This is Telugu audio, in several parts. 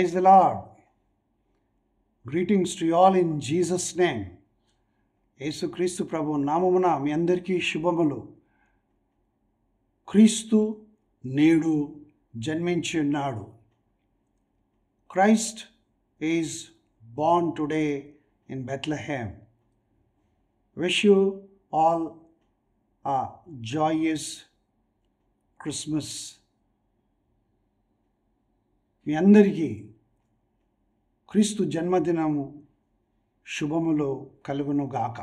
Praise the Lord. Greetings to you all in Jesus' name. యేసు క్రీస్తు ప్రభు నామమున మీ అందరికీ శుభములు. క్రీస్తు నేడు జన్మించి ఉన్నాడు. Christ is born today in Bethlehem. Wish you all a joyous Christmas. మీ అందరికీ క్రీస్తు జన్మదినము శుభములు కలుగును గాక.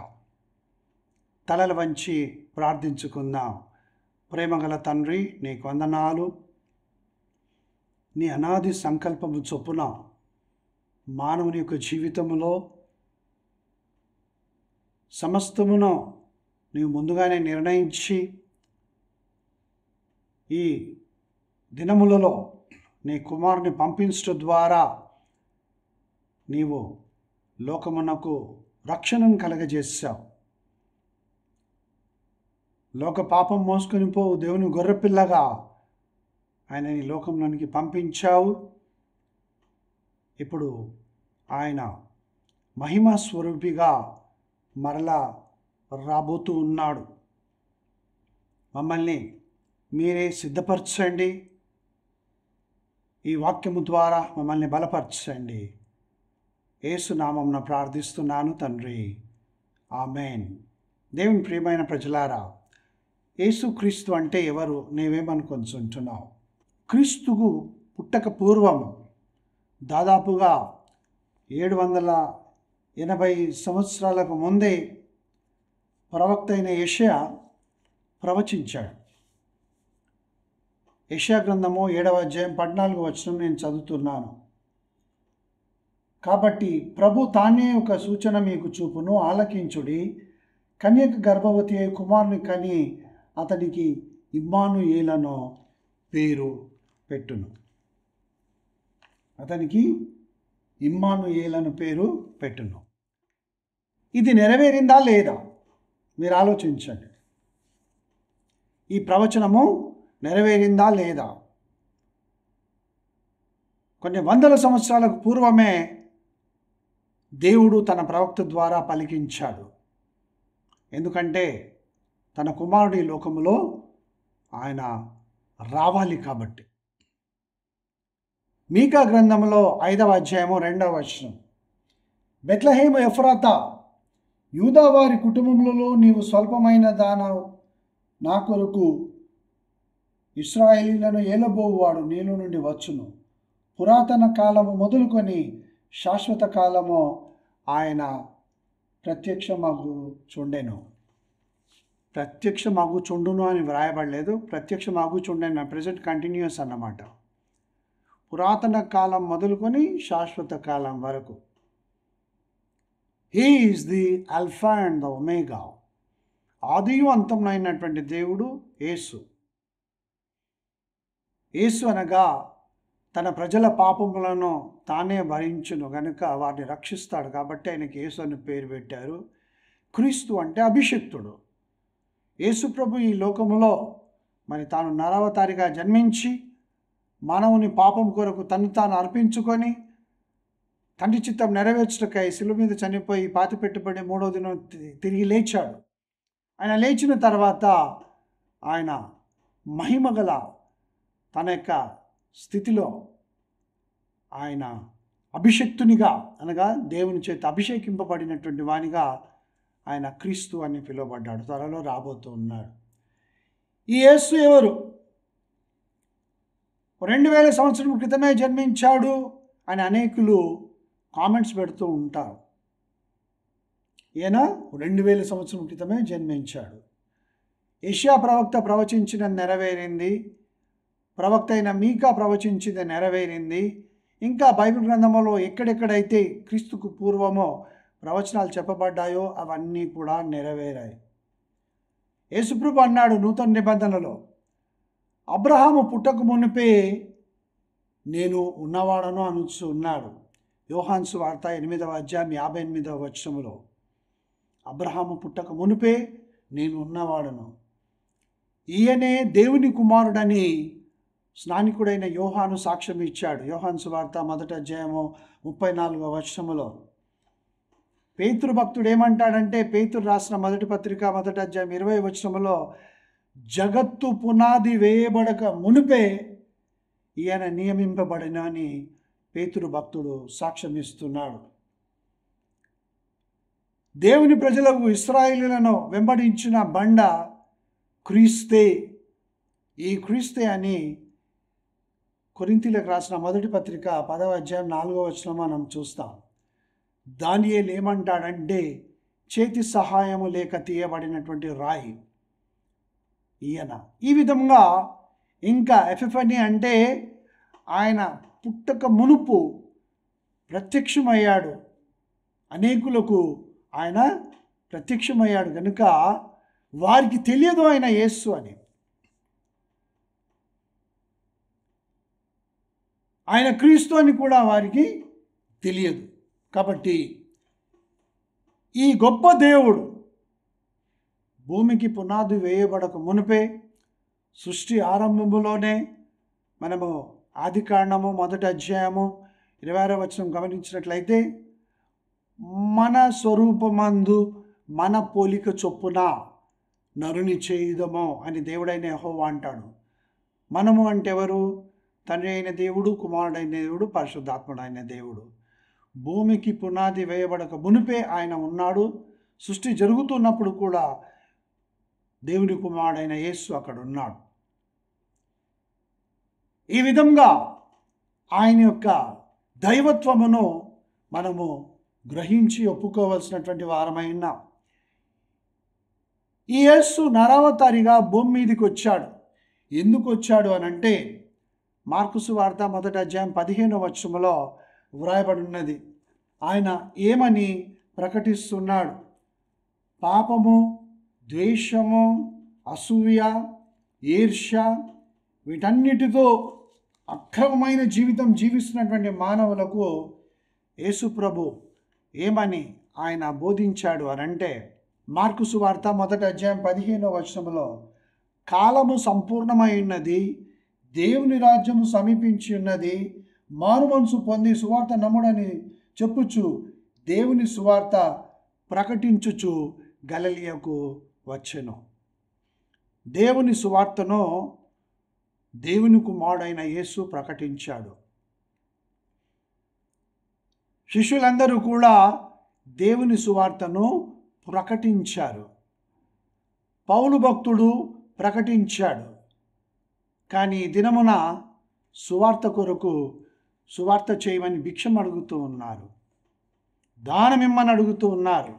తలలు వంచి ప్రార్థించుకుందాం. ప్రేమగల తండ్రి, నీకు వందనాలు. నీ అనాది సంకల్పము చొప్పున మానవుని యొక్క జీవితంలో సమస్తమును నీవు ముందుగానే నిర్ణయించి ఈ దినములలో నీ కుమారుని పంపించడం ద్వారా నీవు లోకమునకు రక్షణను కలగజేశావు. లోక పాపం మోసుకొని పోవు దేవుని గొర్రెపిల్లగా ఆయన ఈ లోకంలోనికి పంపించావు. ఇప్పుడు ఆయన మహిమా స్వరూపిగా మరలా రాబోతూ ఉన్నాడు. మమ్మల్ని మీరే సిద్ధపరచండి. ఈ వాక్యము ద్వారా మమ్మల్ని బలపరచండి. యేసు నామమున ప్రార్థిస్తున్నాను తండ్రి, ఆమెన్. దేవుని ప్రియమైన ప్రజలారా, యేసుక్రీస్తు అంటే ఎవరు? నీవేమనుకుంటున్నావు? క్రీస్తుకు పుట్టక పూర్వం దాదాపుగా 780 సంవత్సరాలకు ముందే ప్రవక్త అయిన యెషయా ప్రవచించాడు. యెషయా గ్రంథము 7వ అధ్యాయం 14వ వచనం నేను చదువుతున్నాను. కాబట్టి ప్రభు తానే ఒక సూచన మీకు చూపును, ఆలకించుడి. కన్యక గర్భవతి అయి కుమారుని కని అతనికి ఇమ్మానుయేలను పేరు పెట్టును. అతనికి ఇమ్మానుయేలను పేరు పెట్టును. ఇది నెరవేరిందా లేదా? మీరు ఆలోచించండి. ఈ ప్రవచనము నెరవేరిందా లేదా? కొన్ని వందల సంవత్సరాలకు పూర్వమే దేవుడు తన ప్రవక్త ద్వారా పలికించాడు. ఎందుకంటే తన కుమారుడి లోకములో ఆయన రావాలి కాబట్టి. మీకా గ్రంథంలో 5వ అధ్యాయము 2వ వచనం, బెత్లెహేము ఎఫ్రాతా, యూదా వారి కుటుంబములలో నీవు స్వల్పమైన దానవు, నా కొరకు ఇశ్రాయేలీలను ఏలబోవాడు నీలో నుండి వచ్చును. పురాతన కాలము మొదలుకొని శాశ్వత కాలము ఆయన ప్రత్యక్షమగుచుండెను. ప్రత్యక్షమగుచుండును అని వ్రాయబడలేదు, ప్రత్యక్షమగుచుండెను ప్రెజెంట్ కంటిన్యూస్ అన్నమాట. పురాతన కాలం మొదలుకొని శాశ్వత కాలం వరకు. He is the alpha and the omega. ఆదియు అంతమైనటువంటి దేవుడు యేసు. యేసు అనగా తన ప్రజల పాపములను తానే భరించును గనుక వారిని రక్షిస్తాడు కాబట్టి ఆయనకి యేసు అని పేరు పెట్టారు. క్రీస్తు అంటే అభిషిక్తుడు. యేసు ప్రభు ఈ లోకములో మరి తాను నరావతారిగా జన్మించి మానవుని పాపం కొరకు తను తాను అర్పించుకొని తండ్రి చిత్తం నెరవేర్చుటకై శిలువ మీద చనిపోయి పాతిపెట్టబడి 3వ దినం తిరిగి లేచాడు. ఆయన లేచిన తర్వాత ఆయన మహిమగల తన యొక్క స్థితిలో ఆయన అభిషక్తునిగా అనగా దేవుని చేత అభిషేకింపబడినటువంటి వానిగా ఆయన క్రీస్తు అని పిలువబడ్డాడు. త్వరలో రాబోతూ ఉన్నాడు. ఈ యేసు ఎవరు? 2000 సంవత్సరం క్రితమే జన్మించాడు అని అనేకులు కామెంట్స్ పెడుతూ ఉంటారు. ఈయన 2000 సంవత్సరం క్రితమే జన్మించాడు. యెషయా ప్రవక్త ప్రవచించిన నెరవేరింది. ప్రవక్త అయిన మీకా ప్రవచించింది నెరవేరింది. ఇంకా బైబిల్ గ్రంథంలో ఎక్కడెక్కడైతే క్రీస్తుకు పూర్వమో ప్రవచనాలు చెప్పబడ్డాయో అవన్నీ కూడా నెరవేరాయి. యేసుప్రభు అన్నాడు నూతన నిబంధనలో, అబ్రహాము పుట్టక మునిపే నేను ఉన్నవాడను అనుచు ఉన్నాడు. యోహాను సువార్త 8వ అధ్యాయం 58వ వచనములో అబ్రహాము పుట్టక మునిపే నేను ఉన్నవాడను. ఈయనే దేవుని కుమారుడని స్నానికుడైన యోహాను సాక్ష్యం ఇచ్చాడు. యోహాను సువార్త 1వ అధ్యాయము 34వ వచనములో పేతురు భక్తుడు ఏమంటాడంటే, పేతురు రాసిన మొదటి పత్రిక 1వ అధ్యాయం 20వ వచనములో, జగత్తు పునాది వేయబడక మునిపే ఈయన నియమింపబడిన అని పేతురు భక్తుడు సాక్ష్యం ఇస్తున్నాడు. దేవుని ప్రజలకు ఇశ్రాయేలీయులను వెంబడించిన బండ క్రీస్తే. ఈ క్రీస్తే అని కొరింథీయులకు రాసిన మొదటి పత్రిక 10వ అధ్యాయం 4వ వచనం మనం చూస్తాం. దానియేలు ఏమంటాడంటే, చేతి సహాయము లేక తీయబడినటువంటి రాయి ఈయన. ఈ విధంగా ఇంకా ఎపిఫనీ అంటే ఆయన పుట్టక మునుపు ప్రత్యక్షమయ్యాడు, అనేకులకు ఆయన ప్రత్యక్షమయ్యాడు కనుక వారికి తెలియదు ఆయన యేసు అని. ఆయన క్రీస్తు అని కూడా వారికి తెలియదు. కాబట్టి ఈ గొప్ప దేవుడు భూమికి పునాది వేయబడక మునిపే, సృష్టి ఆరంభములోనే, మనము ఆదికాండము 1వ అధ్యాయము 26వ వచనం గమనించినట్లయితే, మన స్వరూపమందు మన పోలిక చొప్పున నరుని చేయుదము అని దేవుడైన యెహోవా అంటాడు. మనము అంటే ఎవరు? తండ్రి అయిన దేవుడు, కుమారుడైన దేవుడు, పరిశుద్ధాత్ముడైన దేవుడు. భూమికి పునాది వేయబడక మునిపే ఆయన ఉన్నాడు. సృష్టి జరుగుతున్నప్పుడు కూడా దేవుని కుమారుడైన యేసు అక్కడ ఉన్నాడు. ఈ విధంగా ఆయన యొక్క దైవత్వమును మనము గ్రహించి ఒప్పుకోవలసినటువంటి వారమై ఉన్నాం. ఈ యేసు నరావతారిగా భూమి మీదకి వచ్చాడు. ఎందుకు వచ్చాడు అనంటే, మార్కు సువార్త 1వ అధ్యాయం 15వ వచనములో వ్రాయబడి ఉన్నది. ఆయన ఏమని ప్రకటిస్తున్నాడు? పాపము, ద్వేషము, అసూయ, ఈర్ష్య వీటన్నిటితో అక్రమమైన జీవితం జీవిస్తున్నటువంటి మానవులకు యేసు ప్రభు ఏమని ఆయన బోధించాడు అనంటే, మార్కు సువార్త 1వ అధ్యాయం 15వ వచనములో, కాలము సంపూర్ణమై ఉన్నది, దేవుని రాజ్యము సమీపించి ఉన్నది, మారుమనసు పొంది సువార్త నమ్ముడని చెప్పుచు దేవుని సువార్త ప్రకటించుచు గలిలయకు వచ్చెను. దేవుని సువార్తను దేవుని కుమారుడైన యేసు ప్రకటించాడు. శిష్యులందరూ కూడా దేవుని సువార్తను ప్రకటించారు. పౌలు భక్తుడు ప్రకటించాడు. కానీ దినమున సువార్త కొరకు సువార్త చేయమని భిక్షం అడుగుతూ ఉన్నారు, దానమిమ్మని అడుగుతూ ఉన్నారు.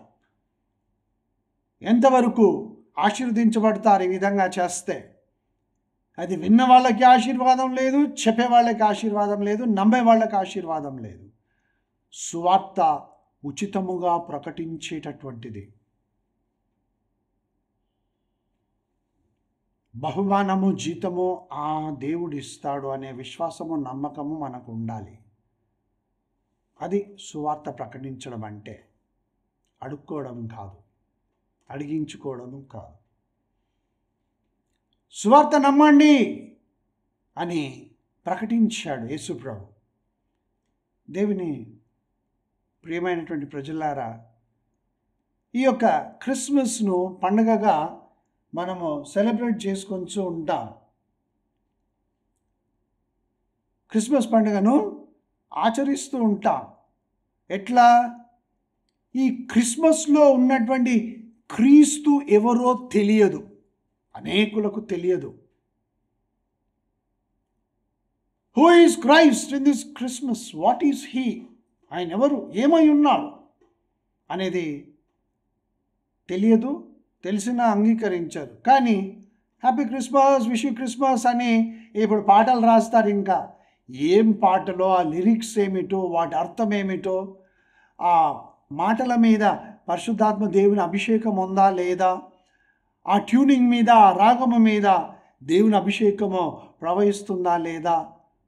ఎంతవరకు ఆశీర్వదించబడతారు ఈ విధంగా చేస్తే? అది విన్న వాళ్ళకి ఆశీర్వాదం లేదు, చెప్పే వాళ్ళకి ఆశీర్వాదం లేదు, నమ్మే వాళ్ళకి ఆశీర్వాదం లేదు. సువార్త ఉచితముగా ప్రకటించేటటువంటిది. బహుమానము, జీతము ఆ దేవుడు ఇస్తాడు అనే విశ్వాసము, నమ్మకము మనకు ఉండాలి. అది సువార్త ప్రకటించడం అంటే. అడుక్కోవడం కాదు, అడిగించుకోవడం కాదు. సువార్త నమ్మండి అని ప్రకటించాడు యేసుప్రభు. దేవుని ప్రియమైనటువంటి ప్రజలారా, ఈ యొక్క క్రిస్మస్ను పండుగగా మనము సెలబ్రేట్ చేసుకుంటూ ఉంటాం. క్రిస్మస్ పండుగను ఆచరిస్తూ ఉంటాం. ఎట్లా? ఈ క్రిస్మస్లో ఉన్నటువంటి క్రీస్తు ఎవరో తెలియదు, అనేకులకు తెలియదు. Who is Christ in this Christmas? What is he? ఆయన ఎవరు, ఏమై ఉన్నాడు అనేది తెలియదు. తెలిసినా అంగీకరించారు. కానీ happy Christmas, wish you Christmas అని ఇప్పుడు పాటలు రాస్తారు. ఇంకా ఏం పాటలో, ఆ లిరిక్స్ ఏమిటో, వాటి అర్థం ఏమిటో, ఆ మాటల మీద పరిశుద్ధాత్మ దేవుని అభిషేకం ఉందా లేదా, ఆ ట్యూనింగ్ మీద, ఆ రాగము మీద దేవుని అభిషేకము ప్రవహిస్తుందా లేదా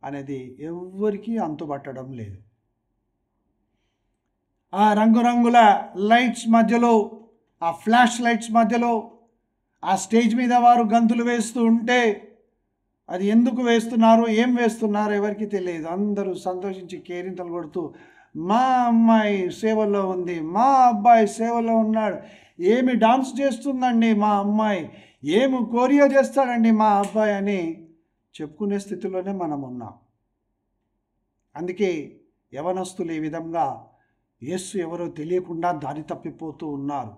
అనేది ఎవ్వరికీ అంతుబట్టడం లేదు. ఆ రంగురంగుల లైట్స్ మధ్యలో, ఆ ఫ్లాష్ లైట్స్ మధ్యలో, ఆ స్టేజ్ మీద వారు గంతులు వేస్తూ ఉంటే అది ఎందుకు వేస్తున్నారు, ఏం వేస్తున్నారు ఎవరికి తెలియదు. అందరూ సంతోషించి కేరింతలు కొడుతూ, మా అమ్మాయి సేవలో ఉంది, మా అబ్బాయి సేవలో ఉన్నాడు, ఏమి డాన్స్ చేస్తుందండి మా అమ్మాయి, ఏమి కోరియో చేస్తాడండి మా అబ్బాయి అని చెప్పుకునే స్థితిలోనే మనం ఉన్నాం. అందుకే యవనస్తులు ఈ విధంగా యేసు ఎవరో తెలియకుండా దారి తప్పిపోతూ ఉన్నారు.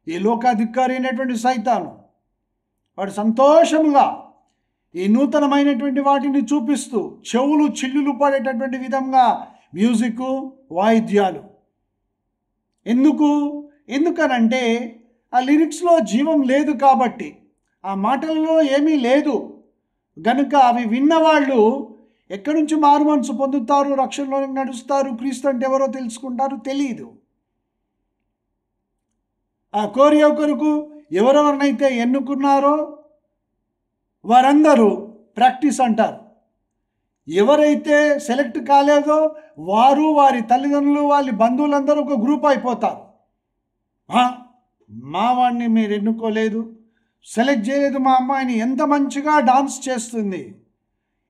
ఈ లోకాధికారి అయినటువంటి సైతాను వాడు సంతోషంగా ఈ నూతనమైనటువంటి వాటిని చూపిస్తూ చెవులు చిల్లులు పడేటటువంటి విధంగా మ్యూజిక్, వాయిద్యాలు. ఎందుకనంటే ఆ లిరిక్స్లో జీవం లేదు కాబట్టి, ఆ మాటలలో ఏమీ లేదు గనుక అవి విన్నవాళ్ళు ఎక్కడి నుంచి మారు మనసు పొందుతారు, రక్షణలో నడుస్తారు, క్రీస్తు అంటే ఎవరో తెలుసుకుంటారు, తెలియదు. ఆ కోరియో కొరకు ఎవరెవరినైతే ఎన్నుకున్నారో వారందరూ ప్రాక్టీస్ అంటారు. ఎవరైతే సెలెక్ట్ కాలేదో వారు, వారి తల్లిదండ్రులు, వాళ్ళ బంధువులందరూ ఒక గ్రూప్ అయిపోతారు. మా వాడిని మీరు ఎన్నుకోలేదు, సెలెక్ట్ చేయలేదు, మా అమ్మాయిని ఎంత మంచిగా డాన్స్ చేస్తుంది,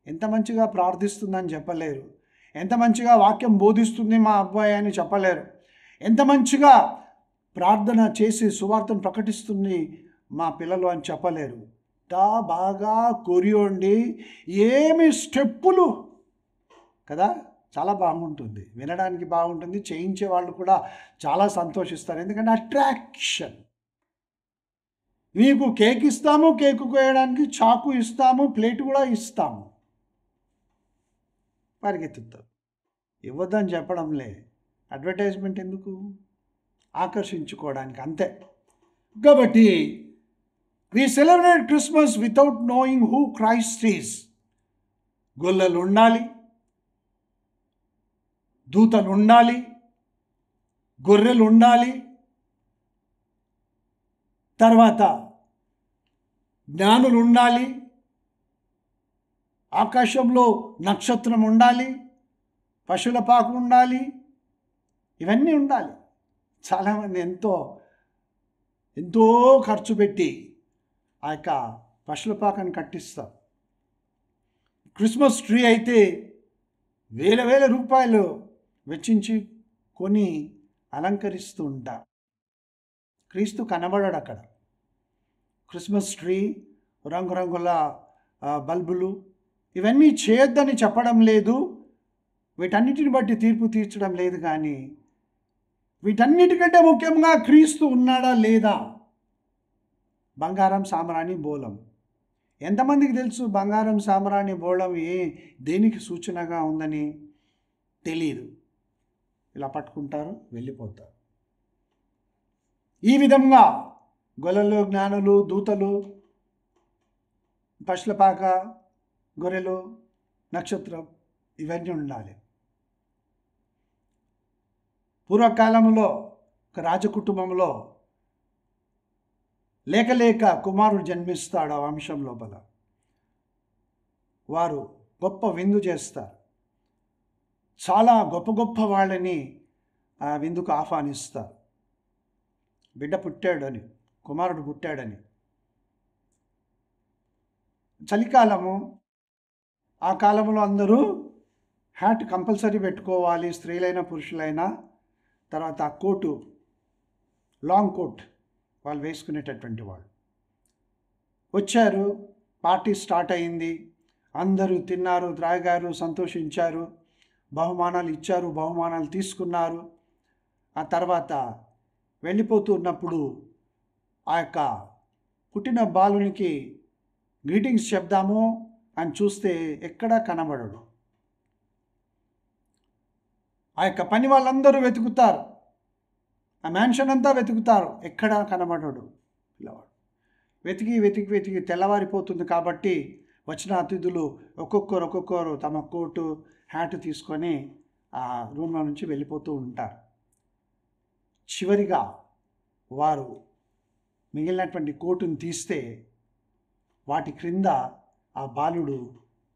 ఎంత మంచిగా ప్రార్థిస్తుందని చెప్పలేరు, ఎంత మంచిగా వాక్యం బోధిస్తుంది మా అబ్బాయి అని చెప్పలేరు, ఎంత మంచిగా ప్రార్థన చేసి సువార్తను ప్రకటిస్తుంది మా పిల్లలు అని చెప్పలేరు. బాగా కొరియోండి, ఏమి స్టెప్పులు కదా, చాలా బాగుంటుంది, వినడానికి బాగుంటుంది, చేయించే వాళ్ళు కూడా చాలా సంతోషిస్తారు. ఎందుకంటే అట్రాక్షన్. మీకు కేక్ ఇస్తాము, కేకు కోయడానికి చాకు ఇస్తాము, ప్లేట్ కూడా ఇస్తాము, పరిగెత్తుతారు. ఇవ్వద్దని చెప్పడంలే, అడ్వర్టైజ్మెంట్ ఎందుకు, ఆకర్షించుకోవడానికి అంతే. కాబట్టి we celebrate Christmas without knowing who Christ is. గొల్లలు ఉండాలి, దూతలు ఉండాలి, గొర్రెలు ఉండాలి, తర్వాత జ్ఞానులు ఉండాలి, ఆకాశంలో నక్షత్రం ఉండాలి, పశువుల పాకు ఉండాలి, ఇవన్నీ ఉండాలి. చాలామంది ఎంతో ఖర్చు పెట్టి ఆ యొక్క పశువుల పాకని కట్టిస్తారు. క్రిస్మస్ ట్రీ అయితే వేల రూపాయలు వెచ్చించి కొని అలంకరిస్తూ ఉంటారు. క్రీస్తు కనబడాడు అక్కడ. క్రిస్మస్ ట్రీ, రంగురంగుల బల్బులు, ఇవన్నీ చేయొద్దని చెప్పడం లేదు, వీటన్నిటిని బట్టి తీర్పు తీర్చడం లేదు. కానీ వీటన్నిటికంటే ముఖ్యంగా క్రీస్తు ఉన్నాడా లేదా? బంగారం, సాంబ్రాణి, బోళం. ఎంతమందికి తెలుసు బంగారం, సాంబ్రాణి, బోళం దేనికి సూచనగా ఉందని? తెలియదు. ఇలా పట్టుకుంటారు, వెళ్ళిపోతారు. ఈ విధంగా గొల్లలు, జ్ఞానులు, దూతలు, పశులపాక, గొర్రెలు, నక్షత్రం, ఇవన్నీ ఉండాలి. పూర్వకాలంలో ఒక రాజకుటుంబంలో లేక కుమారుడు జన్మిస్తాడు. ఆ వంశం లోపల వారు గొప్ప విందు చేస్తారు. చాలా గొప్ప వాళ్ళని ఆ విందుకు ఆహ్వానిస్తారు. బిడ్డ పుట్టాడని, కుమారుడు పుట్టాడని. చలికాలము, ఆ కాలంలో అందరూ హ్యాట్ కంపల్సరీ పెట్టుకోవాలి, స్త్రీలైనా పురుషులైనా. తర్వాత ఆ కోటు, లాంగ్ కోట్ వాళ్ళు వేసుకునేటటువంటి వాళ్ళు వచ్చారు. పార్టీ స్టార్ట్ అయింది. అందరూ తిన్నారు, త్రాగారు, సంతోషించారు, బహుమానాలు ఇచ్చారు, బహుమానాలు తీసుకున్నారు. ఆ తర్వాత వెళ్ళిపోతూ ఉన్నప్పుడు ఆ యొక్క పుట్టిన బాలునికి గ్రీటింగ్స్ చెప్దాము అని చూస్తే ఎక్కడా కనబడడు. ఆ యొక్క పని వాళ్ళందరూ వెతుకుతారు, ఆ మ్యాన్షన్ అంతా వెతుకుతారు, ఎక్కడా కనబడడు పిల్లవాడు. వెతికి తెల్లవారిపోతుంది. కాబట్టి వచ్చిన అతిథులు ఒక్కొక్కరు తమ కోటు, హ్యాట్ తీసుకొని ఆ రూమ్లో నుంచి వెళ్ళిపోతూ ఉంటారు. చివరిగా వారు మిగిలినటువంటి కోటును తీస్తే వాటి క్రింద ఆ బాలుడు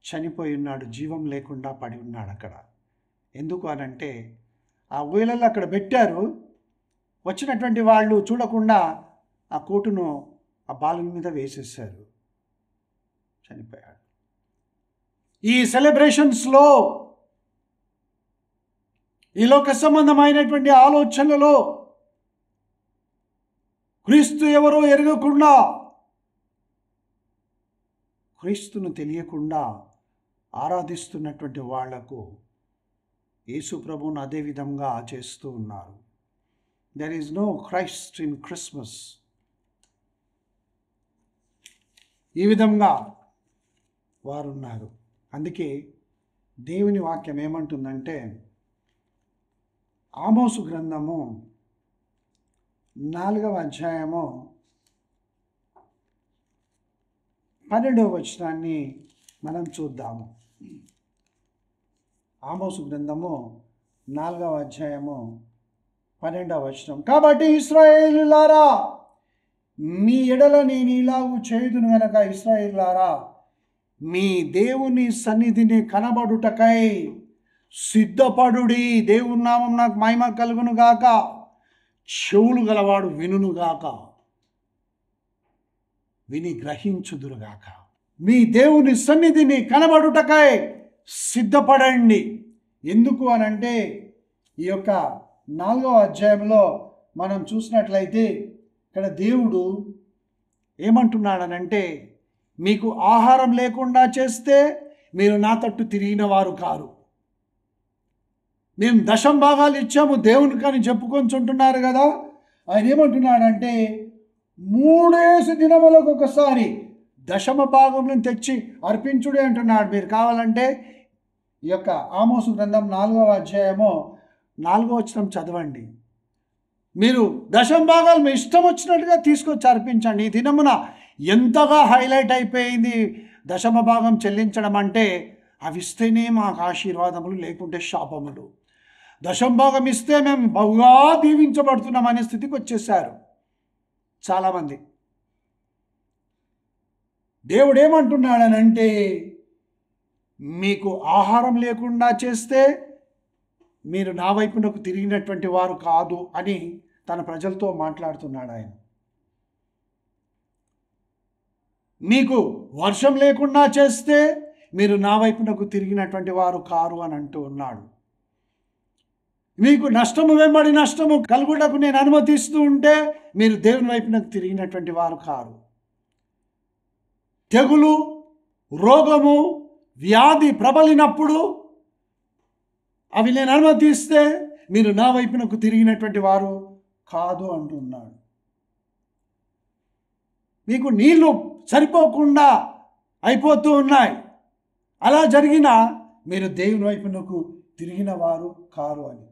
చనిపోయి ఉన్నాడు, జీవం లేకుండా పడి ఉన్నాడు అక్కడ. ఎందుకు అనంటే ఆ ఊయలలో అక్కడ పెట్టారు. వచ్చినటువంటి వాళ్ళు చూడకుండా ఆ కోటును ఆ బాలుని మీద వేసేసారు. చనిపోయాడు. ఈ సెలబ్రేషన్స్లో, ఈ లోక సంబంధమైనటువంటి ఆలోచనలలో క్రీస్తు ఎవరో ఎరగకుండా, క్రీస్తును తెలియకుండా ఆరాధిస్తున్నటువంటి వాళ్లకు యేసు ప్రభువును అదే విధంగా చేస్తూ ఉన్నారు. There is no Christ in Christmas. ఈ విధంగా వారున్నారు. అందుకే దేవుని వాక్యం ఏమంటుందంటే, ఆమోసు గ్రంథము 4వ అధ్యాయము 12వ వచనాన్ని మనం చూద్దాము. ఆమోసు గ్రంథము 4వ అధ్యాయము 12వ వచనం. కాబట్టి ఇశ్రాయేలులారా, మీ ఎడల నేను ఇలాగు చేయుదును గనక, ఇశ్రాయేలులారా, మీ దేవుని సన్నిధిని కనబడుటకై సిద్ధపడుడి. దేవుని నామం నాకు మహిమ కలుగును గాక. చెవులు గలవాడు వినుగాక, విని గ్రహించుదురుగాక. మీ దేవుని సన్నిధిని కనబడుటకై సిద్ధపడండి. ఎందుకు అనంటే, ఈ యొక్క 4వ అధ్యాయంలో మనం చూసినట్లయితే ఇక్కడ దేవుడు ఏమంటున్నాడనంటే, మీకు ఆహారం లేకుండా చేస్తే మీరు నా తట్టు తిరిగిన వారు కారు. మేము 10 భాగాలు ఇచ్చాము దేవునికి అని చెప్పుకొని చుంటున్నారు కదా. ఆయన ఏమంటున్నాడంటే, 3 దినములకు ఒకసారి 10వ భాగంలో తెచ్చి అర్పించుడే అంటున్నాడు. మీరు కావాలంటే ఈ యొక్క ఆమోసు గ్రంథం 4వ అధ్యాయము 4వ వచనం చదవండి. మీరు 10వ భాగాలు మీ ఇష్టం వచ్చినట్టుగా తీసుకొచ్చి అర్పించండి. ఈ దినమున ఎంతగా హైలైట్ అయిపోయింది 10వ భాగం చెల్లించడం అంటే, అవి ఇస్తేనే మాకు ఆశీర్వాదములు, లేకుంటే శాపములు. 10వ భాగం ఇస్తే మేము బహుగా దీవించబడుతున్నాం అనే స్థితికి వచ్చేసారు చాలామంది. దేవుడు ఏమంటున్నాడనంటే, మీకు ఆహారం లేకుండా చేస్తే మీరు నా వైపునకు తిరిగినటువంటి వారు కాదు అని తన ప్రజలతో మాట్లాడుతున్నాడు ఆయన. మీకు వర్షం లేకుండా చేస్తే మీరు నా వైపునకు తిరిగినటువంటి వారు కారు అని అంటూ ఉన్నాడు. మీకు నష్టము వెంబడి నష్టము కలుగుటకు నేను అనుమతిస్తూ ఉంటే మీరు దేవుని వైపునకు తిరిగినటువంటి వారు కారు. తెగులు, రోగము, వ్యాధి ప్రబలినప్పుడు అవి నేను అనుమతిస్తే మీరు నా వైపునకు తిరిగినటువంటి వారు కాదు అంటున్నాడు. మీకు నీళ్లు సరిపోకుండా అయిపోతూ ఉన్నాయి, అలా జరిగినా మీరు దేవుని వైపునకు తిరిగిన వారు కారు అని.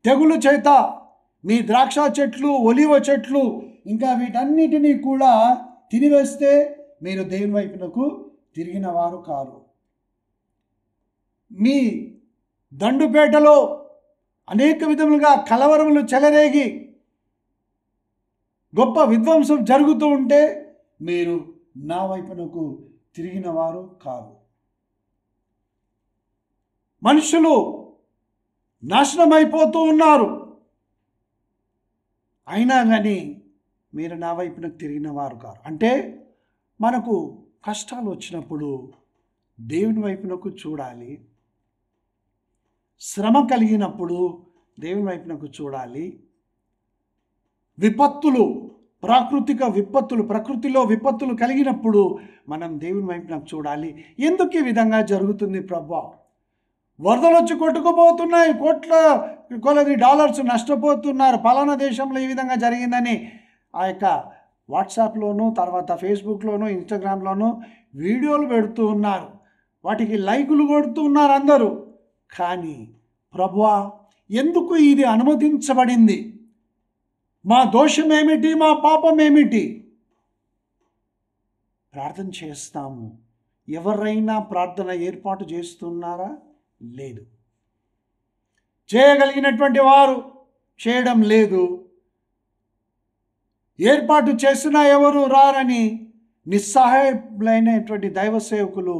తెగులు చేత మీ ద్రాక్ష చెట్లు, ఒలివ చెట్లు, ఇంకా వీటన్నిటినీ కూడా తినివేస్తే మీరు దేవుని వైపునకు తిరిగిన వారు కారు. మీ దండుపేటలో అనేక విధములుగా కలవరములు చెలరేగి గొప్ప విధ్వంసం జరుగుతూ ఉంటే మీరు నా వైపునకు తిరిగిన వారు కారు. మనుషులు నాశనం అయిపోతూ ఉన్నారు, అయినా కానీ మీరు నా వైపునకు తిరిగిన వారు కారు. అంటే మనకు కష్టాలు వచ్చినప్పుడు దేవుని వైపునకు చూడాలి, శ్రమ కలిగినప్పుడు దేవుని వైపునకు చూడాలి, విపత్తులు, ప్రాకృతిక విపత్తులు, ప్రకృతిలో విపత్తులు కలిగినప్పుడు మనం దేవుని వైపునకు చూడాలి. ఎందుకు ఈ విధంగా జరుగుతుంది ప్రభా? వరదలు వచ్చి కొట్టుకుపోతున్నాయి, కోట్ల కొలది డాలర్స్ నష్టపోతున్నారు, పలానా దేశంలో ఈ విధంగా జరిగిందని ఆ యొక్క వాట్సాప్లోను, తర్వాత ఫేస్బుక్లోను, ఇన్స్టాగ్రామ్లోను వీడియోలు పెడుతూ ఉన్నారు, వాటికి లైకులు కొడుతూ ఉన్నారు అందరూ. కానీ ప్రభువా, ఎందుకు ఇది అనుమతించబడింది? మా దోషం ఏమిటి? మా పాపం ఏమిటి? ప్రార్థన చేస్తాము. ఎవరైనా ప్రార్థన ఏర్పాటు చేస్తున్నారా? లేదు. చేయగలిగినటువంటి వారు చేయడం లేదు. ఏర్పాటు చేసినా ఎవరు రారని నిస్సహాయులైనటువంటి దైవ సేవకులు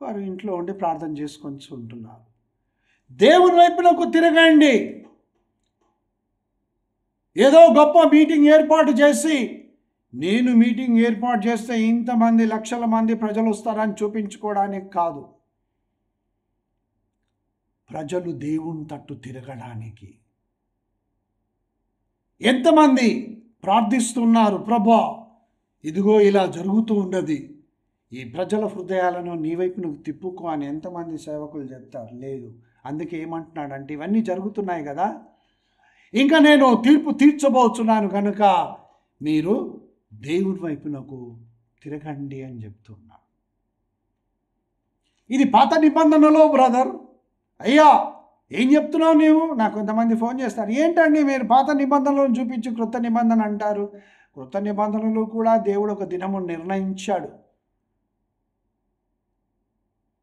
వారు ఇంట్లో ఉండి ప్రార్థన చేసుకొని ఉంటున్నారు. దేవుని వైపునకు తిరగండి. ఏదో గొప్ప మీటింగ్ ఏర్పాటు చేసి నేను మీటింగ్ ఏర్పాటు చేస్తే ఇంతమంది లక్షల మంది ప్రజలు వస్తారని చూపించుకోవడానికి కాదు. ప్రజలు దేవుని తట్టు తిరగడానికి. ఎంతమంది ప్రార్థిస్తున్నారు, ప్రభా ఇదిగో ఇలా జరుగుతూ ఉన్నది, ఈ ప్రజల హృదయాలను నీ వైపు నువ్వు తిప్పుకో అని ఎంతమంది సేవకులు చెప్తారు? లేదు. అందుకే ఏమంటున్నాడంటే, ఇవన్నీ జరుగుతున్నాయి కదా, ఇంకా నేను తీర్పు తీర్చబోతున్నాను కనుక మీరు దేవుడి వైపునకు తిరగండి అని చెప్తున్నా. ఇది పాత నిబంధనలో బ్రదర్. అయ్యా ఏం చెప్తున్నావు నీవు? నాకు కొంతమంది ఫోన్ చేస్తారు, ఏంటండి మీరు పాత నిబంధనలను చూపించి క్రొత్త నిబంధన అంటారు. క్రొత్త నిబంధనలు కూడా దేవుడు ఒక దినము నిర్ణయించాడు.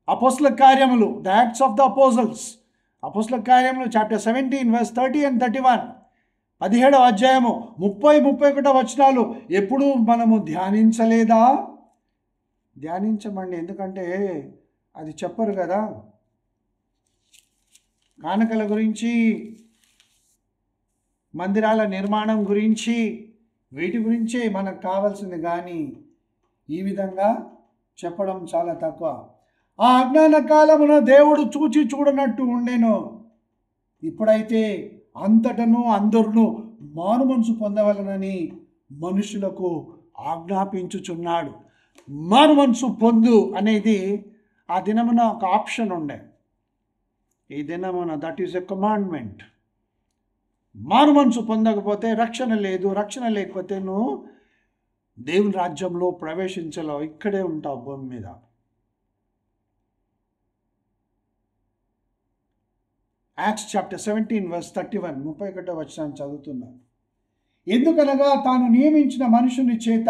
అపోస్తల కార్యములు, ద యాక్ట్స్ ఆఫ్ ద అపోజల్స్, అపోస్తల కార్యములు చాప్టర్ 17 verse 30 and 31, 17వ అధ్యాయము 30-31 వచనాలు ఎప్పుడు మనము ధ్యానించలేదా? ధ్యానించమండి, ఎందుకంటే అది చెప్పరు కదా. కానుకల గురించి, మందిరాల నిర్మాణం గురించి, వీటి గురించే మనకు కావాల్సింది, కానీ ఈ విధంగా చెప్పడం చాలా తక్కువ. ఆ అజ్ఞాన కాలమున దేవుడు చూచి చూడనట్టు ఉండెను. ఇప్పుడైతే అంతటను అందరును మారు మనసు పొందవలనని మనుషులకు ఆజ్ఞాపించుచున్నాడు. మారు మనసు పొందు అనేది ఆ దినమున ఒక ఆప్షన్ ఉండే. ఈ దినమున దట్ ఈస్ ఎ కమాండ్మెంట్. మారు మనసు పొందకపోతే రక్షణ లేదు. రక్షణ లేకపోతే నువ్వు దేవుని రాజ్యంలో ప్రవేశించలేవు, ఇక్కడే ఉంటావు భూమి మీద. యాక్ట్స్ చాప్టర్ 17 verse 31, 31వ వచనాన్ని చదువుతున్నాను. ఎందుకనగా తాను నియమించిన మనుషుని చేత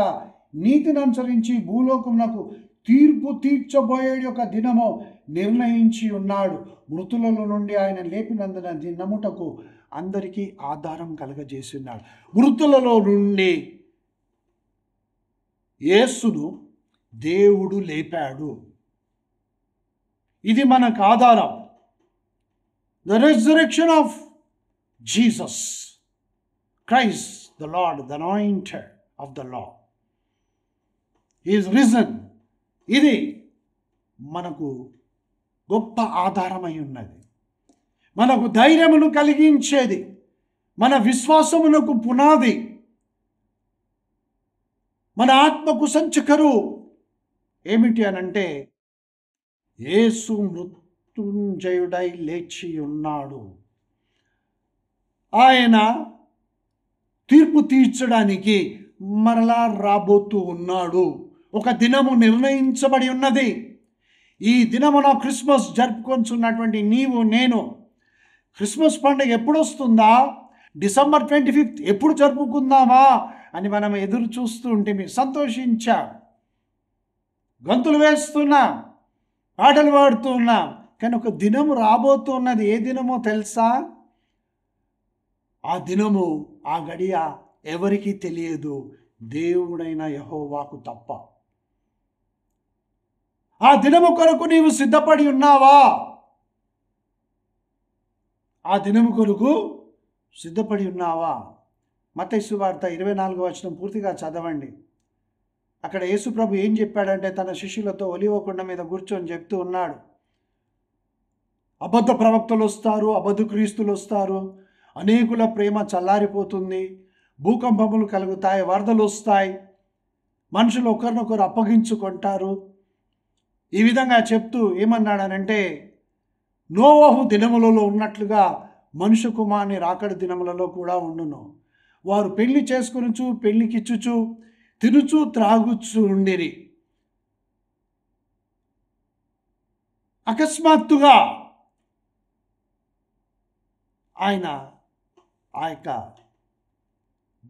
నీతిని అనుసరించి భూలోకమునకు తీర్పు తీర్చబోయే ఒక దినము నిర్ణయించి ఉన్నాడు. మృతులలో నుండి ఆయన లేపినందున నమ్ముటకు అందరికీ ఆధారం కలగజేసి ఉన్నాడు. మృతులలో నుండి యేసును దేవుడు లేపాడు. ఇది మనకు ఆధారం. The resurrection of Jesus Christ, the Lord, the anointed of the Lord. He is risen. ఇది మనకు గొప్ప ఆధారమై ఉన్నది. మనకు ధైర్యమును కలిగించేది, మన విశ్వాసమునకు పునాది, మన ఆత్మకు సంచకరు ఏమిటి అనంటే, యేసు మృత్యుంజయుడై లేచి ఉన్నాడు. ఆయన తీర్పు తీర్చడానికి మరలా రాబోతూ ఉన్నాడు. ఒక దినము నిర్ణయించబడి ఉన్నది. ఈ దినమున క్రిస్మస్ జరుపుకొంచున్నటువంటి నీవు నేను క్రిస్మస్ పండుగ ఎప్పుడు వస్తుందా, December 25th ఎప్పుడు జరుపుకుందామా అని మనం ఎదురు చూస్తూ ఉంటే మీరు సంతోషించా, గంతులు వేస్తున్నా, పాటలు పాడుతూ ఉన్నాం. కానీ ఒక దినము రాబోతున్నది. ఏ దినమో తెలుసా? ఆ దినము, ఆ గడియ ఎవరికీ తెలియదు, దేవుడైన యెహోవాకు తప్ప. ఆ దినము కొరకు నీవు సిద్ధపడి ఉన్నావా? ఆ దినము కొరకు సిద్ధపడి ఉన్నావా? మత్తయి సువార్త 24వ వచనం పూర్తిగా చదవండి. అక్కడ యేసు ప్రభు ఏం చెప్పాడంటే, తన శిష్యులతో ఒలివ కొండ మీద కూర్చొని చెప్తూ ఉన్నాడు, అబద్ధ ప్రవక్తలు వస్తారు, అబద్ధ క్రీస్తులు వస్తారు, అనేకుల ప్రేమ చల్లారిపోతుంది, భూకంపములు కలుగుతాయి, వరదలు వస్తాయి, మనుషులు ఒకరినొకరు అప్పగించుకుంటారు. ఈ విధంగా చెప్తూ ఏమన్నాడనంటే, నోవహు దినములలో ఉన్నట్లుగా మనుష్య కుమారుని రాకడ దినములలో కూడా ఉండును. వారు పెళ్లి చేసుకొనుచు, పెళ్లికిచ్చుచు, తినుచు, త్రాగుచు ఉండిరి. అకస్మాత్తుగా ఆయన ఆ యొక్క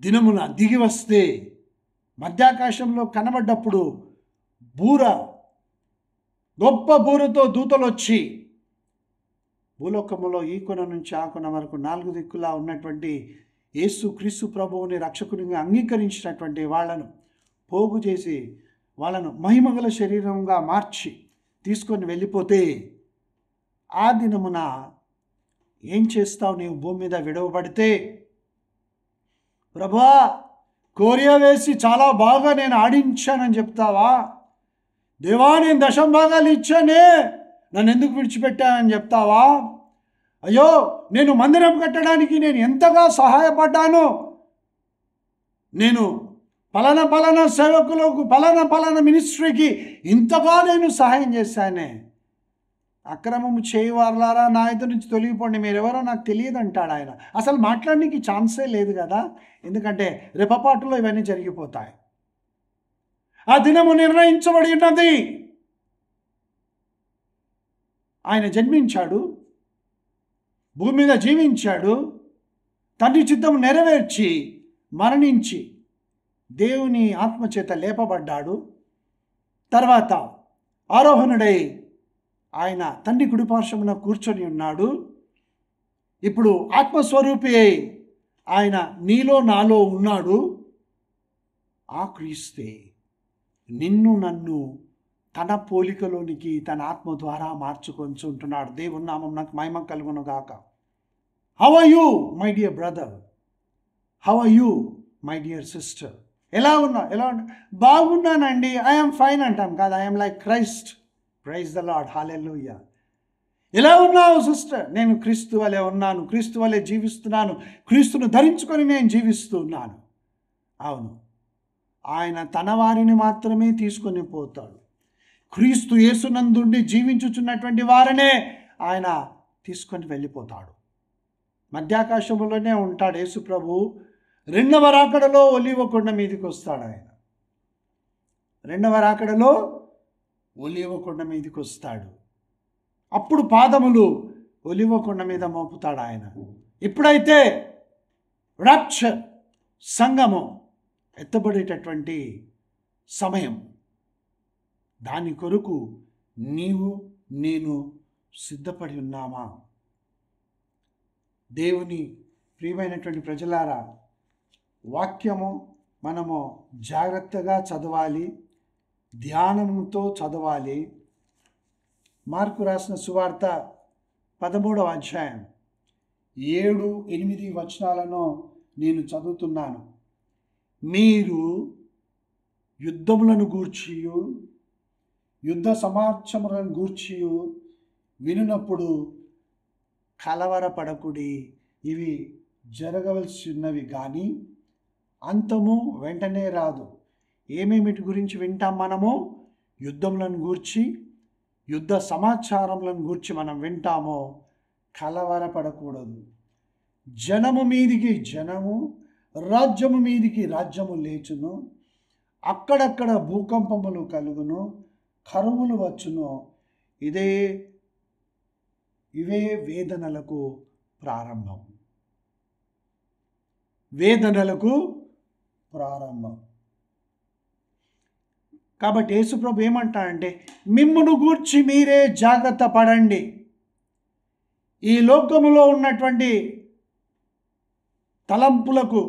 దినమున దిగి వస్తే, మధ్యాకాశంలో కనబడ్డప్పుడు బూర, గొప్ప బూరతో దూతలు వచ్చి భూలోకములో ఈ కొన నుంచి ఆ కొన వరకు 4 దిక్కులా ఉన్నటువంటి యేసు క్రీస్తు ప్రభువుని రక్షకునిగా అంగీకరించినటువంటి వాళ్ళను పోగు చేసి వాళ్ళను మహిమగల శరీరంగా మార్చి తీసుకొని వెళ్ళిపోతే, ఆ దినమున ఏం చేస్తావు నీవు? భూమి మీద విడవబడితే, ప్రభువా కోరియా వేసి చాలా బాగా నేను ఆడించానని చెప్తావా? దేవా, నేను దశంభాగాలు ఇచ్చానే, నన్ను ఎందుకు విడిచిపెట్టానని చెప్తావా? అయ్యో, నేను మందిరం కట్టడానికి నేను ఎంతగా సహాయపడ్డాను, నేను పలానా సేవకులకు పలానా మినిస్ట్రీకి ఇంతగా నేను సహాయం చేశానే. అక్రమము చేయవారులారా, నా ఎదురు నుంచి తొలగిపోండి, మీరెవరో నాకు తెలియదు అంటాడు ఆయన. అసలు మాట్లాడడానికి ఛాన్సే లేదు కదా, ఎందుకంటే రెపపాటులో ఇవన్నీ జరిగిపోతాయి. ఆ దినము నిర్ణయించబడి ఉన్నది. ఆయన జన్మించాడు, భూమి మీద జీవించాడు, తండ్రి చిత్తము నెరవేర్చి మరణించి దేవుని ఆత్మచేత లేపబడ్డాడు. తర్వాత ఆరోహణుడై ఆయన తండ్రి కుడిపార్శ్వమున కూర్చొని ఉన్నాడు. ఇప్పుడు ఆత్మస్వరూపి అయి ఆయన నీలో నాలో ఉన్నాడు. ఆ క్రీస్తే నిన్ను నన్ను తన పోలికలోనికి తన ఆత్మ ద్వారా మార్చుకొని ఉంటున్నాడు. దేవుని నామం నాకు మహిమ కలుగును గాక. How are you my dear brother? How are you my dear sister? ఎలా ఉన్నా? బాగున్నానండి, ఐఎమ్ ఫైన్ అంటాం కాదు, I'm like Christ. Praise the Lord, hallelujah. ఎలా ఉన్నావు సిస్టర్? నేను క్రీస్తు వలె ఉన్నాను, క్రీస్తు వలె జీవిస్తున్నాను, క్రీస్తును ధరించుకొని నేను జీవిస్తున్నాను. అవును, ఆయన తన వారిని మాత్రమే తీసుకొని పోతాడు. క్రీస్తు యేసునందుండి జీవించుచున్నటువంటి వారినే ఆయన తీసుకొని వెళ్ళిపోతాడు. మధ్యాకాశములోనే ఉంటాడు యేసు ప్రభు. రెండవ రాకడలో ఒలీవ కొండ మీదకి వస్తాడు ఆయన. రెండవ రాకడలో ఒలీవ కొండ మీదకి వస్తాడు. అప్పుడు పాదములు ఒలీవ కొండ మీద మోపుతాడు ఆయన. ఇప్పుడైతే రాప్చర్, సంగమం ఎత్తబడేటటువంటి సమయం. దాని కొరకు నీవు నేను సిద్ధపడి ఉన్నామా? దేవుని ప్రియమైనటువంటి ప్రజలారా, వాక్యము మనము జాగ్రత్తగా చదవాలి, ధ్యానంతో చదవాలి. మార్కు రాసిన సువార్త 13వ అధ్యాయం 7-8 వచనాలను నేను చదువుతున్నాను. మీరు యుద్ధములను గూర్చియు యుద్ధ సమాచారములను గూర్చియు వినునప్పుడు కలవరపడకుడి. ఇవి జరగవలసి ఉన్నవి కానీ అంతము వెంటనే రాదు. ఏమేమిటి గురించి వింటాం మనము? యుద్ధములను గూర్చి, యుద్ధ సమాచారములను గూర్చి మనం వింటామో. కలవరపడకూడదు. జనము మీదికి జనము, రాజ్యము మీదికి రాజ్యము లేచును, అక్కడక్కడ భూకంపములు కలుగును, కరువులు వచ్చును. ఇవే వేదనలకు ప్రారంభం. వేదనలకు ప్రారంభం. కాబట్టి యేసుప్రభు ఏమంటాడంటే, మిమ్మును గూర్చి మీరే జాగ్రత్త పడండి. ఈ లోకములో ఉన్నటువంటి తలంపులకు,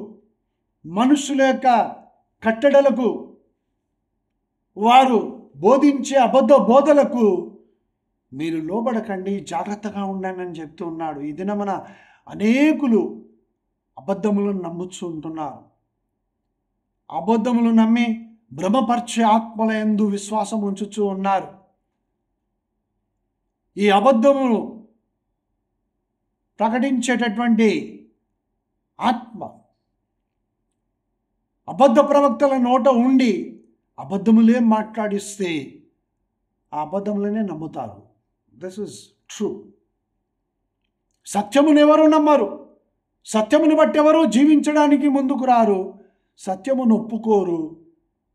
మనుషుల యొక్క కట్టడలకు, వారు బోధించే అబద్ధ బోధలకు మీరు లోబడకండి, జాగ్రత్తగా ఉండండి అని చెప్తూ ఉన్నాడు. ఈ దినమున అనేకులు అబద్ధములను నమ్ముతూ ఉంటున్నారు. అబద్ధములు నమ్మి భ్రమపరిచే ఆత్మల యందు విశ్వాసం ఉంచుతూ ఉన్నారు. ఈ అబద్ధములు ప్రకటించేటటువంటి ఆత్మ అబద్ధ ప్రవక్తల నోట ఉండి అబద్ధములే మాట్లాడిస్తే ఆ అబద్ధములనే నమ్ముతారు. This is true. సత్యమును ఎవరు నమ్మరు. సత్యమును బట్టి ఎవరు జీవించడానికి ముందుకు రారు. సత్యమును ఒప్పుకోరు.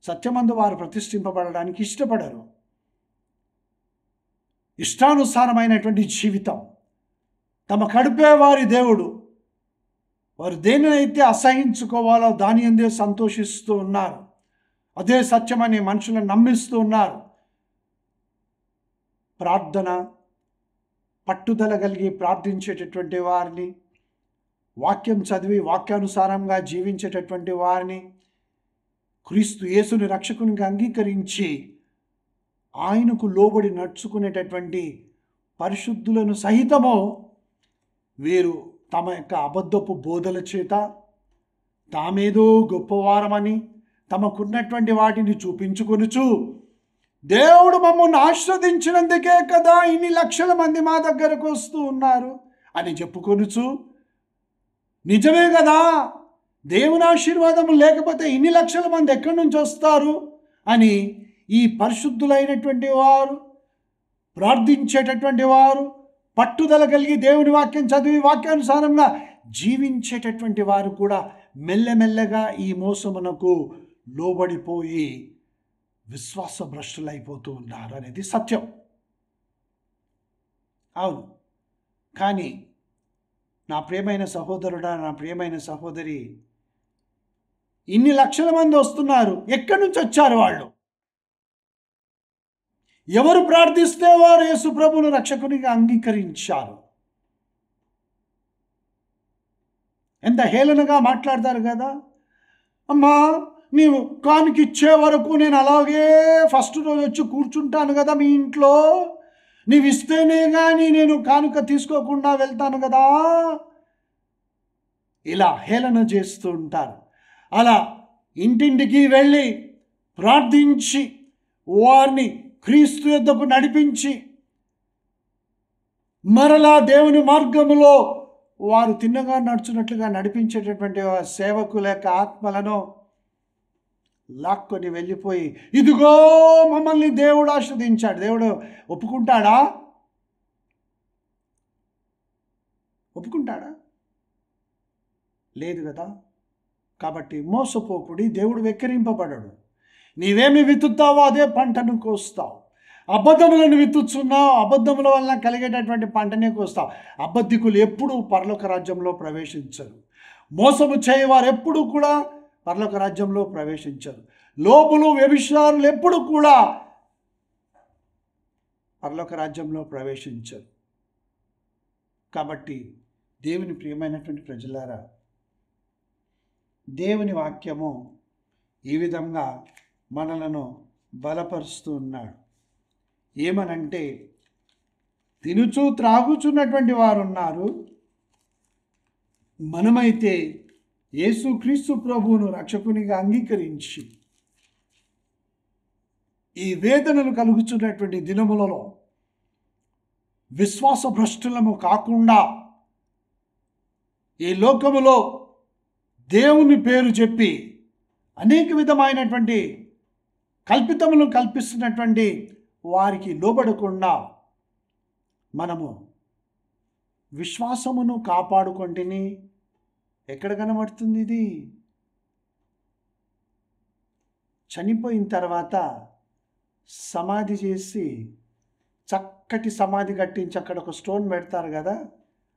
సత్యమందు వారు ప్రతిష్ఠింపబడడానికి ఇష్టపడరు. ఇష్టానుసారమైనటువంటి జీవితం, తమ కడుపే వారి దేవుడు, వారు దేనినైతే అసహించుకోవాలో దాని అందే సంతోషిస్తూ ఉన్నారు. అదే సత్యమని మనుషులను నమ్మిస్తూ ఉన్నారు. ప్రార్థన, పట్టుదల కలిగి ప్రార్థించేటటువంటి వారిని, వాక్యం చదివి వాక్యానుసారంగా జీవించేటటువంటి వారిని, క్రీస్తు యేసుని రక్షకునిగా అంగీకరించి ఆయనకు లోబడి నడుచుకునేటటువంటి పరిశుద్ధులను సహితము వీరు తమ యొక్క అబద్ధపు బోధల చేత, తామేదో గొప్పవారమని తమకున్నటువంటి వాటిని చూపించుకొనుచు, దేవుడు మమ్మల్ని ఆశీర్వదించినందుకే కదా ఇన్ని లక్షల మంది మా దగ్గరకు వస్తూ ఉన్నారు అని చెప్పుకొనుచు, నిజమే కదా, దేవుని ఆశీర్వాదం లేకపోతే ఇన్ని లక్షల మంది ఎక్కడి నుంచి వస్తారు అని ఈ పరిశుద్ధులైనటువంటి వారు, ప్రార్థించేటటువంటి వారు, పట్టుదల కలిగి దేవుని వాక్యం చదివి వాక్యానుసారంగా జీవించేటటువంటి వారు కూడా మెల్లమెల్లగా ఈ మోసమునకు లోబడిపోయి విశ్వాస భ్రష్టులైపోతూ ఉన్నారు అనేది సత్యం. అవును, కానీ నా ప్రియమైన సహోదరుడా, నా ప్రియమైన సహోదరి, ఇన్ని లక్షల మంది వస్తున్నారు, ఎక్కడి నుంచి వచ్చారు వాళ్ళు? ఎవరు ప్రార్థిస్తే వారు యేసు ప్రభువును రక్షకునిగా అంగీకరించారు. ఎంత హేళనగా మాట్లాడతారు కదా, అమ్మా నీవు కానుక ఇచ్చే వరకు నేను అలాగే ఫస్ట్ రోజు వచ్చి కూర్చుంటాను కదా మీ ఇంట్లో, నీవు ఇస్తేనే కానీ నేను కానుక తీసుకోకుండా వెళ్తాను కదా, ఇలా హేళన చేస్తూ ఉంటారు. అలా ఇంటింటికి వెళ్ళి ప్రార్థించి వారిని క్రీస్తు యొద్దకు నడిపించి మరలా దేవుని మార్గములో వారు తిన్నగా నడుచున్నట్లుగా నడిపించేటటువంటి సేవకుల యొక్క ఆత్మలను లాక్కొని వెళ్ళిపోయి, ఇదిగో మమ్మల్ని దేవుడు ఆశీర్వదించాడు, దేవుడు ఒప్పుకుంటాడా? ఒప్పుకుంటాడా? లేదు కదా. కాబట్టి మోసపోకుడి, దేవుడు వెక్కిరింపబడడు. నీవేమి విత్తుతావో అదే పంటను కోస్తావు. అబద్ధములను విత్తుచున్నావు, అబద్ధముల వలన కలిగేటటువంటి పంటనే కోస్తావు. అబద్ధికులు ఎప్పుడూ పరలోక రాజ్యంలో ప్రవేశించరు. మోసము చేయవారు ఎప్పుడు కూడా పరలోక రాజ్యంలో ప్రవేశించరు. లోపులు వ్యభిచారులు ఎప్పుడు కూడా పరలోక రాజ్యంలో ప్రవేశించరు. కాబట్టి దేవుని ప్రియమైనటువంటి ప్రజలారా, దేవుని వాక్యము ఈ విధంగా మనలను బలపరుస్తూ ఉన్నాడు. ఏమనంటే, తినుచు త్రాగుచున్నటువంటి వారు ఉన్నారు, మనమైతే యేసుక్రీస్తు ప్రభువును రక్షకునిగా అంగీకరించి ఈ వేదనలు కలుగుతున్నటువంటి దినములలో విశ్వాస భ్రష్టులము కాకుండా ఈ లోకములో దేవుని పేరు చెప్పి అనేక విధమైనటువంటి కల్పితములు కల్పిస్తున్నటువంటి వారికి లోబడకుండా మనము విశ్వాసమును కాపాడుకుంటేనే. ఎక్కడ కనబడుతుంది ఇది? చనిపోయిన తర్వాత సమాధి చేసి చక్కటి సమాధి కట్టించి అక్కడ ఒక స్టోన్ పెడతారు కదా,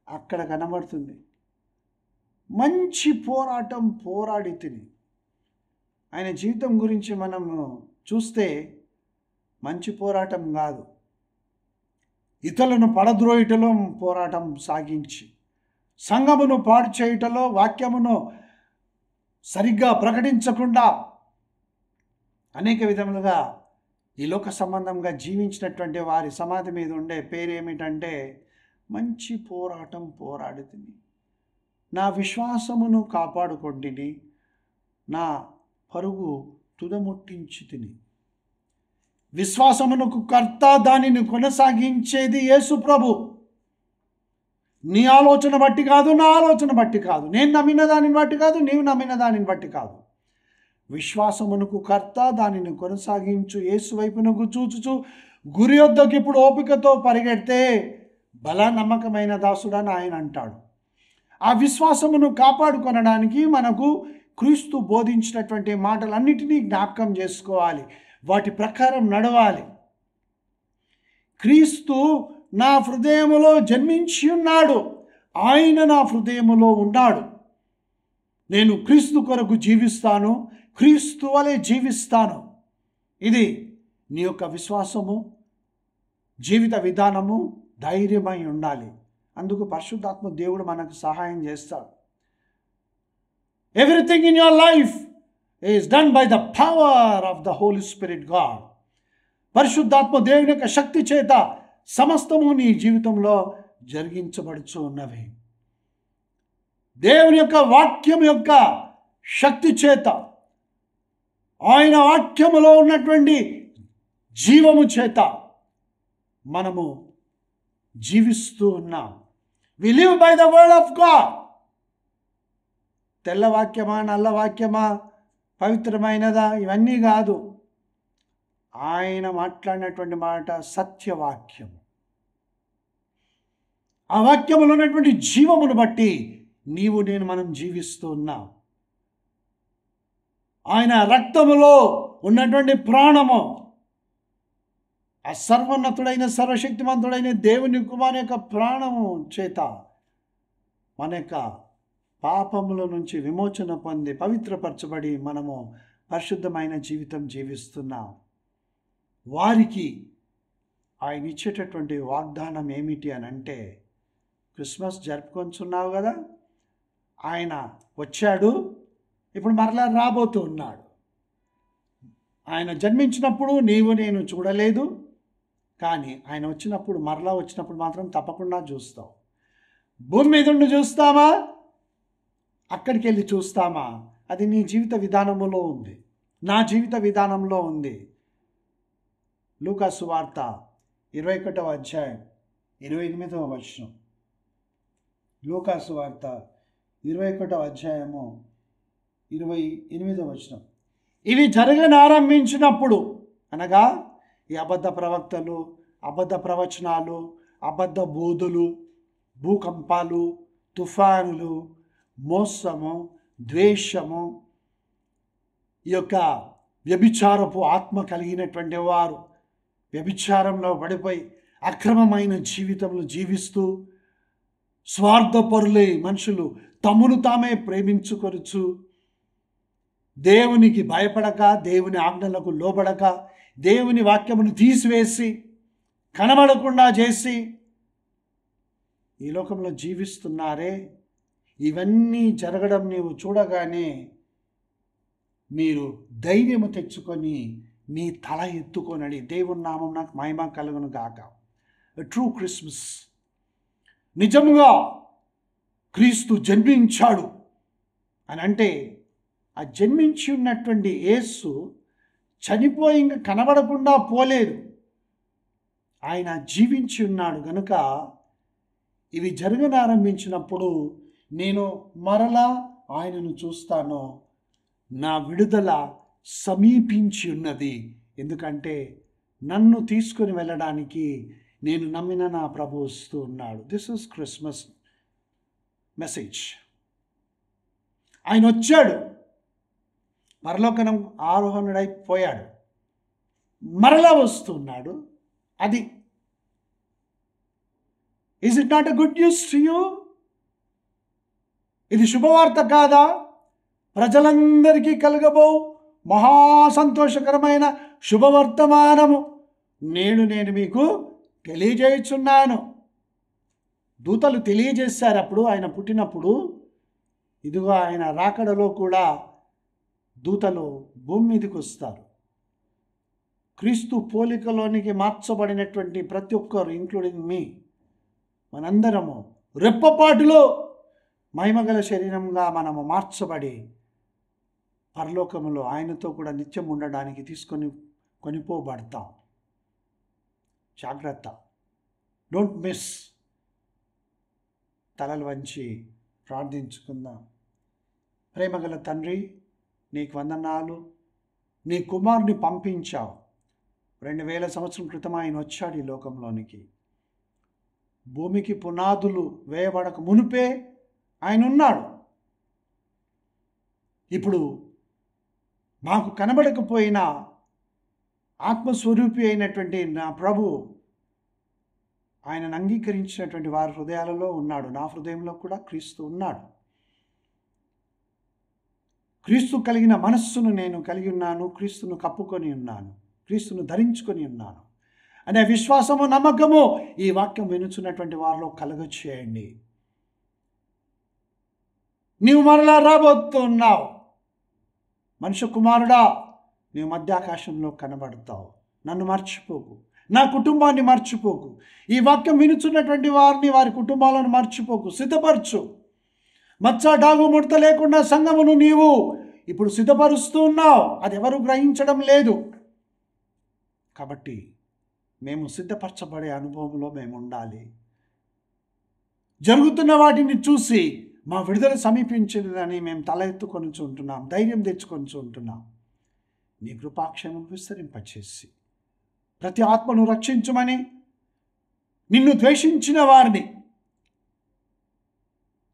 అక్కడ కనబడుతుంది. మంచి పోరాటం పోరాడి తిని. ఆయన జీవితం గురించి మనము చూస్తే మంచి పోరాటం కాదు, ఇతరులను పడద్రోయుటలో పోరాటం సాగించి, సంఘమును పాడు చేయుటలో, వాక్యమును సరిగ్గా ప్రకటించకుండా అనేక విధములుగా ఈ లోక సంబంధంగా జీవించినటువంటి వారి సమాధి మీద ఉండే పేరు ఏమిటంటే, మంచి పోరాటం పోరాడి తిని, నా విశ్వాసమును కాపాడుకొంటిని, నా పరుగు తుదముట్టించి తిని. విశ్వాసమునకు కర్త, దానిని కొనసాగించేది యేసు ప్రభు. నీ ఆలోచన బట్టి కాదు, నా ఆలోచన బట్టి కాదు, నేను నమ్మిన దానిని బట్టి కాదు, నీవు నమ్మిన దానిని బట్టి కాదు. విశ్వాసమునకు కర్త, దానిని కొనసాగించు యేసు వైపునకు చూచుచు గురి వద్దకు ఇప్పుడు ఓపికతో పరిగెడితే బల నమ్మకమైన దాసుడని ఆయన అంటాడు. ఆ విశ్వాసమును కాపాడుకొనడానికి మనకు క్రీస్తు బోధించినటువంటి మాటలన్నిటినీ జ్ఞాపకం చేసుకోవాలి, వాటి ప్రకారం నడవాలి. క్రీస్తు నా హృదయములో జన్మించి ఉన్నాడు, ఆయన నా హృదయములో ఉన్నాడు. నేను క్రీస్తు కొరకు జీవిస్తాను, క్రీస్తు వలె జీవిస్తాను. ఇది నీ యొక్క విశ్వాసము, జీవిత విధానము ధైర్యమై ఉండాలి. అందుకు పరిశుద్ధాత్మ దేవుడు మనకు సహాయం చేస్తాడు. Everything in your life is done by the power of the Holy Spirit God. పరిశుద్ధాత్మ దేవుని యొక్క శక్తి చేత సమస్తము నీ జీవితంలో జరిగించబడుచు ఉన్నవి. దేవుని యొక్క వాక్యం యొక్క శక్తి చేత, ఆయన వాక్యములో ఉన్నటువంటి జీవము చేత మనము జీవిస్తూ ఉన్నాం. We live by the word of God. తెల్ల వాక్యమా, నల్ల వాక్యమా, పవిత్రమైనదా, ఇవన్నీ కాదు. ఆయన మాట్లాడినటువంటి మాట సత్యవాక్యము. ఆ వాక్యములో ఉన్నటువంటి జీవమును బట్టి నీవు నేను మనం జీవిస్తూ ఉన్నాం. ఆయన రక్తములో ఉన్నటువంటి ప్రాణము, ఆ సర్వోన్నతుడైన సర్వశక్తిమంతుడైన దేవుని కుమారుని యొక్క ప్రాణము చేత మన యొక్క పాపముల నుంచి విమోచన పొంది పవిత్రపరచబడి మనము పరిశుద్ధమైన జీవితం జీవిస్తున్నాం. వారికి ఆయన ఇచ్చేటటువంటి వాగ్దానం ఏమిటి అని అంటే, క్రిస్మస్ జరుపుకొంచున్నావు కదా, ఆయన వచ్చాడు, ఇప్పుడు మరలా రాబోతూ ఉన్నాడు. ఆయన జన్మించినప్పుడు నీవు నేను చూడలేదు, కానీ ఆయన వచ్చినప్పుడు, మరలా వచ్చినప్పుడు మాత్రం తప్పకుండా చూస్తావు. భూమి మీద ఉండి చూస్తామా, అక్కడికి వెళ్ళి చూస్తామా, అది నీ జీవిత విధానంలో ఉంది, నా జీవిత విధానంలో ఉంది. లూకా సువార్త 21వ అధ్యాయం 28వ వచనం. లూకా సువార్త 21వ అధ్యాయము 28వ వచనం. ఇవి జరగనారంభించినప్పుడు, అనగా ఈ అబద్ధ ప్రవక్తలు, అబద్ధ ప్రవచనాలు, అబద్ధ బోధులు, భూకంపాలు, తుఫానులు, మోసము, ద్వేషము, ఈ యొక్క వ్యభిచారపు ఆత్మ కలిగినటువంటి వారు వ్యభిచారంలో పడిపోయి అక్రమమైన జీవితంలో జీవిస్తూ, స్వార్థపరులై మనుషులు తమను తామే ప్రేమించుకొనుచు, దేవునికి భయపడక, దేవుని ఆజ్ఞలకు లోబడక, దేవుని వాక్యమును తీసివేసి కనబడకుండా చేసి ఈ లోకంలో జీవిస్తున్నారే. ఇవన్నీ జరగడం నీవు చూడగానే మీరు ధైర్యము తెచ్చుకొని మీ తల ఎత్తుకొనడి, దేవుని నామం నాకు మహిమ కలుగును గాక. ట్రూ క్రిస్మస్, నిజముగా క్రీస్తు జన్మించాడు అని అంటే, ఆ జన్మించి ఉన్నటువంటి యేసు చనిపోయి ఇంకా కనబడకుండా పోలేదు, ఆయన జీవించి ఉన్నాడు. కనుక ఇవి జరగనారంభించినప్పుడు నేను మరలా ఆయనను చూస్తాను, నా విడుదల సమీపించి ఉన్నది. ఎందుకంటే నన్ను తీసుకొని వెళ్ళడానికి నేను నమ్మిన నా ప్రభు వస్తూ ఉన్నాడు. This is Christmas message. ఆయన వచ్చాడు, పరలోకనం ఆరోహణుడైపోయాడు, మరలా వస్తున్నాడు. అది is it not a good news to you? ఇది శుభవార్త కాదా? ప్రజలందరికీ కలగబో మహా సంతోషకరమైన శుభవర్తమానము నేను మీకు తెలియజేయుచున్నాను. దూతలు తెలియజేశారు అప్పుడు ఆయన పుట్టినప్పుడు. ఇదిగో ఆయన రాకడలో కూడా దూతలు భూమి మీదకి వస్తారు. క్రీస్తు పోలికలోనికి మార్చబడినటువంటి ప్రతి ఒక్కరు, ఇంక్లూడింగ్ మీ, మనందరము రెప్పపాటులో మహిమగల శరీరంగా మనము మార్చబడి పరలోకములో ఆయనతో కూడా నిత్యం ఉండడానికి కొనిపోబడతాం. జాగ్రత్త, డోంట్ మిస్. తలలు వంచి ప్రార్థించుకుందాం. ప్రేమగల తండ్రి, నీకు వందనాలు. నీ కుమారుని పంపించావు. 2000 సంవత్సరం క్రితం ఆయన వచ్చాడు ఈ లోకంలోనికి. భూమికి పునాదులు వేయబడక మునిపే ఆయన ఉన్నాడు. ఇప్పుడు మాకు కనబడకపోయినా ఆత్మస్వరూపి అయినటువంటి నా ప్రభు ఆయనను అంగీకరించినటువంటి వారి హృదయాలలో ఉన్నాడు. నా హృదయంలో కూడా క్రీస్తు ఉన్నాడు. క్రీస్తు కలిగిన మనస్సును నేను కలిగి ఉన్నాను, క్రీస్తును కప్పుకొని ఉన్నాను, క్రీస్తును ధరించుకొని ఉన్నాను అనే విశ్వాసము, నమ్మకము ఈ వాక్యం వినుచున్నటువంటి వారిలో కలగచేయండి. నీవు మరలా రాబోతున్నావు. మనుష్య కుమారుడా, నీవు మధ్యాకాశంలో కనబడతావు. నన్ను మర్చిపోకు, నా కుటుంబాన్ని మర్చిపోకు. ఈ వాక్యం వినుచున్నటువంటి వారిని, వారి కుటుంబాలను మర్చిపోకు. సిద్ధపరచు. మచ్చ డాగు ముడత లేకుండా సంఘమును నీవు ఇప్పుడు సిద్ధపరుస్తూ ఉన్నావు. అది ఎవరు గ్రహించడం లేదు. కాబట్టి మేము సిద్ధపరచబడే అనుభవంలో మేము ఉండాలి. జరుగుతున్న వాటిని చూసి మా విడుదల సమీపించిందని మేము తల ఎత్తుకొని ఉంటున్నాం, ధైర్యం తెచ్చుకొని ఉంటున్నాం. నీ కృపాక్షేమం విస్తరింపచేసి ప్రతి ఆత్మను రక్షించుమని, నిన్ను ద్వేషించిన వారిని,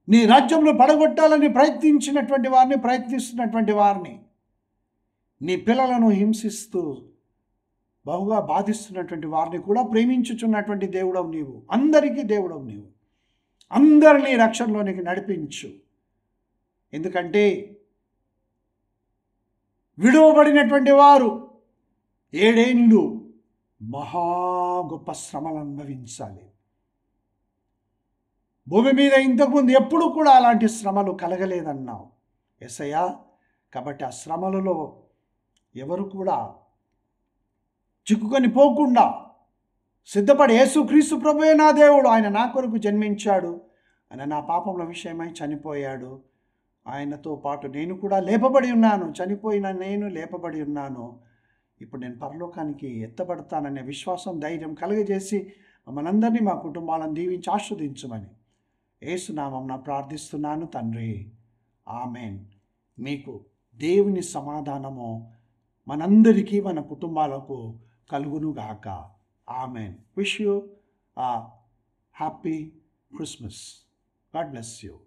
నీ రాజ్యంలో పడగొట్టాలని ప్రయత్నిస్తున్నటువంటి వారిని, నీ పిల్లలను హింసిస్తూ బహుగా బాధిస్తున్నటువంటి వారిని కూడా ప్రేమించుచున్నటువంటి దేవుడవు నీవు. అందరికీ దేవుడవు నీవు. అందరినీ రక్షణలోనికి నడిపించు. ఎందుకంటే విడువబడినటువంటి వారు 7 ఏళ్ళు మహా గొప్ప శ్రమలు అనుభవించాలి. భూమి మీద ఇంతకుముందు ఎప్పుడు కూడా అలాంటి శ్రమలు కలగలేదన్నావు యేసయ్యా. కాబట్టి ఆ శ్రమలలో ఎవరు కూడా చిక్కుకొని పోకుండా సిద్ధపడి, యేసుక్రీస్తు ప్రభువే నా దేవుడు, ఆయన నా కొరకు జన్మించాడు, ఆయన నా పాపముల విషయమై చనిపోయాడు, ఆయనతో పాటు నేను కూడా లేపబడి ఉన్నాను, చనిపోయిన నేను లేపబడి ఉన్నాను, ఇప్పుడు నేను పరలోకానికి ఎత్తబడతాననే విశ్వాసం, ధైర్యం కలుగజేసి మనందరినీ, మా కుటుంబాలను దీవించి ఆస్వాదించమని యేసునామమున ప్రార్థిస్తున్నాను తండ్రి. ఆమెన్. మీకు దేవుని సమాధానము మనందరికీ, మన కుటుంబాలకు కలుగునుగాక. Amen. Wish you a happy Christmas. God bless you.